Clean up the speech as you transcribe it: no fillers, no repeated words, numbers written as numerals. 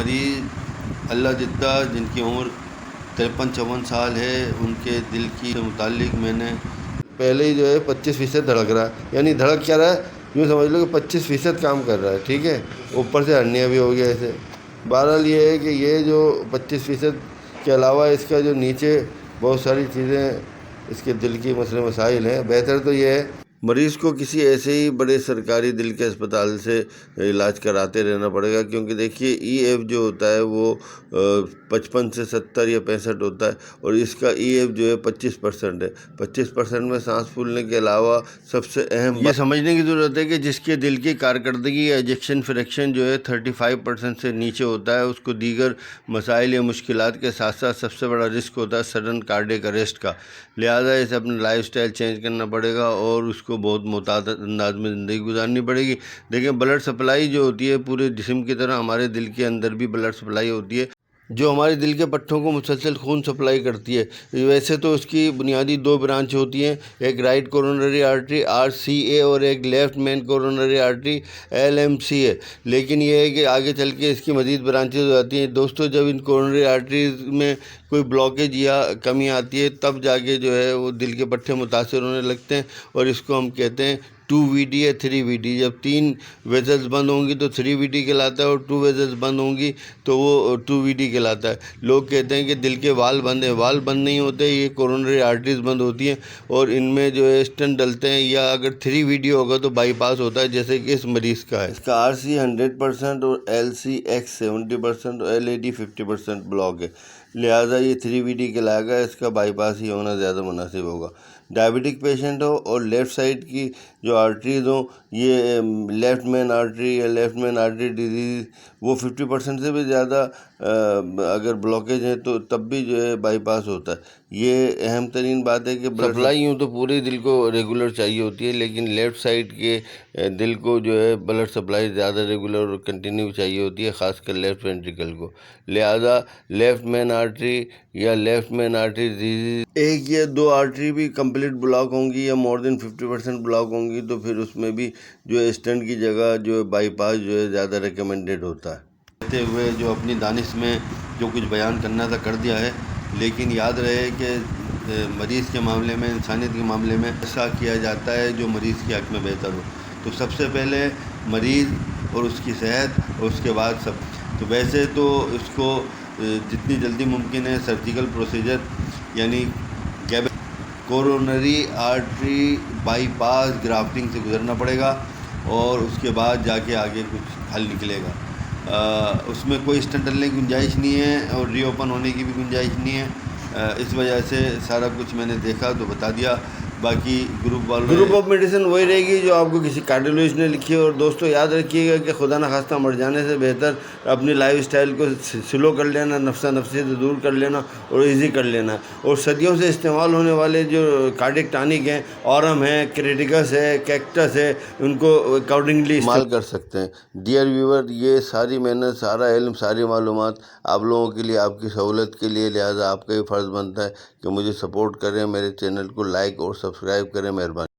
مریض اللہ جدہ جن کی عمر 53-54 سال ہے، ان کے دل کی متعلق میں نے پہلے ہی جو ہے 25% دھڑک رہا ہے، یعنی دھڑک کیا رہا ہے، یوں سمجھ لو کہ 25% کام کر رہا ہے، ٹھیک ہے، اوپر سے ہرنیا بھی ہو گیا ایسے۔ بہرحال یہ ہے کہ یہ جو 25% کے علاوہ اس کا جو نیچے بہت ساری چیزیں اس کے دل کی مسئلے مسائل ہیں۔ بہتر تو یہ ہے مریض کو کسی ایسے ہی بڑے سرکاری دل کے اسپتال سے علاج کراتے رہنا پڑے گا، کیونکہ دیکھیے ای ایف جو ہوتا ہے وہ 55 سے 70 یا 65 ہوتا ہے، اور اس کا ای ایف جو ہے 25% ہے۔ 25% میں سانس پھولنے کے علاوہ سب سے اہم یہ سمجھنے کی ضرورت ہے کہ جس کے دل کی کارکردگی یا ایجیکشن فریکشن جو ہے 35% سے نیچے ہوتا ہے، اس کو دیگر مسائل یا مشکلات کے ساتھ ساتھ سب سے بڑا رسک ہوتا ہے سڈن کارڈیک اریسٹ کا، لہٰذا اسے اپنا لائف سٹائل چینج کرنا پڑے گا اور اس کو بہت محتاط انداز میں زندگی گزارنی پڑے گی۔ دیکھیں بلڈ سپلائی جو ہوتی ہے پورے جسم کی طرح ہمارے دل کے اندر بھی بلڈ سپلائی ہوتی ہے، جو ہمارے دل کے پٹھوں کو مسلسل خون سپلائی کرتی ہے۔ ویسے تو اس کی بنیادی 2 برانچ ہوتی ہیں، ایک رائٹ کورونری آرٹری RCA اور ایک لیفٹ مین کورونری آرٹری LMCA، لیکن یہ ہے کہ آگے چل کے اس کی مزید برانچز ہو جاتی ہیں۔ دوستو جب ان کورونری آرٹریز میں کوئی بلاکیج یا کمی آتی ہے تب جا کے جو ہے وہ دل کے پٹھے متاثر ہونے لگتے ہیں، اور اس کو ہم کہتے ہیں 2VD یا 3VD۔ جب 3 ویزلز بند ہوں گی تو 3VD کہلاتا ہے، اور 2 ویزلز بند ہوں گی تو وہ 2VD کہلاتا ہے۔ لوگ کہتے ہیں کہ دل کے وال بند ہیں، وال بند نہیں ہوتے، یہ کورونری آرٹریز بند ہوتی ہیں اور ان میں جو ہے اسٹنٹ ڈلتے ہیں، یا اگر 3VD ہوگا تو بائی پاس ہوتا ہے، جیسے کہ اس مریض کا ہے۔ اس کا RC 100% اور LCX 70% اور LAD 50% بلاک ہے، لہٰذا یہ 3VD کہلائے گا، اس کا بائی پاس ہی ہونا زیادہ مناسب ہوگا۔ ڈائبٹک پیشنٹ ہو اور لیفٹ سائڈ کی جو آرٹریز ہوں، یہ لیفٹ مین آرٹری یا لیفٹ مین آرٹری ڈیزیز، وہ 50% سے بھی زیادہ اگر بلاکیج ہے تو تب بھی جو ہے بائی پاس ہوتا ہے۔ یہ اہم ترین بات ہے کہ بلڈ سپلائی ہوں تو پورے دل کو ریگولر چاہیے ہوتی ہے، لیکن لیفٹ سائڈ کے دل کو جو ہے بلڈ سپلائی زیادہ ریگولر اور کنٹینیو چاہیے ہوتی ہے، خاص کر لیفٹ وینٹریکل کو، لہٰذا لیفٹ مین آرٹری یا لیفٹ مین آرٹری ڈیزیز ایک یا 2 آرٹری بھی کمپلیٹ بلاک ہوں گی یا مور دین 50% بلاک ہوں گی تو پھر اس میں بھی جو ہے اسٹنٹ کی جگہ جو ہے بائی پاس جو ہے زیادہ ریکمنڈیڈ ہوتا ہے۔ کہتے ہوئے جو اپنی دانش میں جو کچھ بیان کرنا تھا کر دیا ہے، لیکن یاد رہے کہ مریض کے معاملے میں، انسانیت کے معاملے میں ایسا کیا جاتا ہے جو مریض کے حق میں بہتر ہو۔ تو سب سے پہلے مریض اور اس کی صحت، اور اس کے بعد سب۔ تو ویسے تو اس کو جتنی جلدی ممکن ہے سرجیکل پروسیجر یعنی coronary artery by pass grafting سے گزرنا پڑے گا، اور اس کے بعد جا کے آگے کچھ حل نکلے گا۔ اس میں کوئی اسٹنٹ ڈلنے کی گنجائش نہیں ہے اور ری اوپن ہونے کی بھی گنجائش نہیں ہے، اس وجہ سے سارا کچھ میں نے دیکھا تو بتا دیا۔ باقی گروپ آف میڈیسن وہی رہے گی جو آپ کو کسی کارڈیولوجسٹ نے لکھی ہے۔ اور دوستو یاد رکھیے گا کہ خدا نخواستہ مر جانے سے بہتر اپنی لائف اسٹائل کو سلو کر لینا، نفسا نفسی سے دور کر لینا اور ایزی کر لینا، اور صدیوں سے استعمال ہونے والے جو کارڈک ٹانک ہیں، اورم ہے، کریٹیکس ہے، کیکٹس ہے، ان کو اکارڈنگلی استعمال کر سکتے ہیں۔ ڈیئر ویور، یہ ساری محنت، سارا علم، ساری معلومات آپ لوگوں کے لیے، آپ کی سہولت کے لیے، لہٰذا آپ کا یہ فرض بنتا ہے کہ مجھے سپورٹ کریں، میرے چینل کو لائک اور سبسکرائب کریں، مہربانی۔